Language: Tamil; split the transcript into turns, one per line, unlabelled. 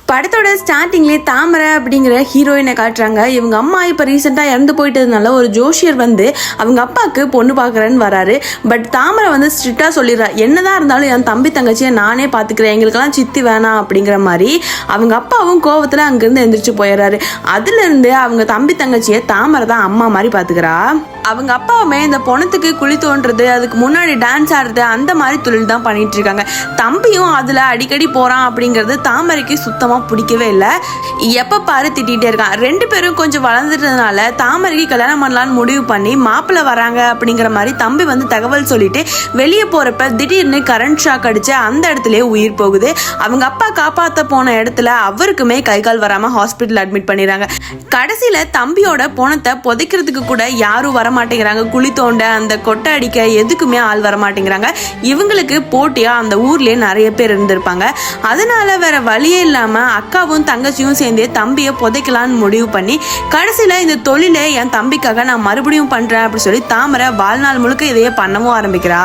படத்தோட ஸ்டார்டிங்லேயே தாமரை அப்படிங்கிற ஹீரோயினை காட்டுறாங்க. இவங்க அம்மா இப்போ ரீசெண்டாக இறந்து போயிட்டதுனால ஒரு ஜோஷியர் வந்து அவங்க அப்பாவுக்கு பொண்ணு பார்க்குறேன்னு வராரு. பட் தாமரை வந்து ஸ்ட்ரிக்டாக சொல்லிடுறா, என்னதான் இருந்தாலும் என் தம்பி தங்கச்சியை நானே பார்த்துக்கிறேன், எங்களுக்கெல்லாம் சித்தி வேணாம் அப்படிங்கிற மாதிரி. அவங்க அப்பாவும் கோவத்தில் அங்கேருந்து எந்திரிச்சு போயிடுறாரு. அதுலேருந்து அவங்க தம்பி தங்கச்சியை தாமரை தான் அம்மா மாதிரி பார்த்துக்கிறா. அவங்க அப்பாவுமே இந்த பொணத்துக்கு குழி தோன்றது, அதுக்கு முன்னாடி டான்ஸ் ஆடுறது, அந்த மாதிரி தொழில் தான் பண்ணிட்டு இருக்காங்க. தம்பியும் அதில் அடிக்கடி போகிறான் அப்படிங்கிறது தாமரைக்கு சுத்தமாக பிடிக்கவே இல்லை. எப்போ பாரு திட்டிகிட்டே இருக்கான். ரெண்டு பேரும் கொஞ்சம் வளர்ந்துட்டதுனால தாமரைக்கு கல்யாணம் பண்ணலான்னு முடிவு பண்ணி மாப்பிள்ளை வராங்க அப்படிங்கிற மாதிரி தம்பி வந்து தகவல் சொல்லிட்டு வெளியே போகிறப்ப திடீர்னு கரண்ட் ஷாக் அடிச்சு அந்த இடத்துலயே உயிர் போகுது. அவங்க அப்பா காப்பாற்ற போன இடத்துல அவருக்குமே கை கால் வராமல் ஹாஸ்பிட்டல் அட்மிட் பண்ணிடுறாங்க. கடைசியில் தம்பியோட பொணத்தை புதைக்கிறதுக்கு கூட யாரும் வர மாட்டேங்கிறாங்க. குழி தோண்ட, அந்த கொட்டை அடிக்க எதுக்குமே ஆள் வர மாட்டேங்கிறாங்க. இவங்களுக்கு போட்டியா அந்த ஊர்லயே நிறைய பேர் இருந்திருப்பாங்க. அதனால வேற வழியே இல்லாம அக்காவும் தங்கச்சியும் சேர்ந்து தம்பியை புதைக்கலான்னு முடிவு பண்ணி கடைசியில இந்த தொழிலை என் தம்பிக்காக நான் மறுபடியும் பண்றேன் அப்படின்னு சொல்லி தாமரை வாழ்நாள் முழுக்க இதையே பண்ணவும் ஆரம்பிக்கிறா.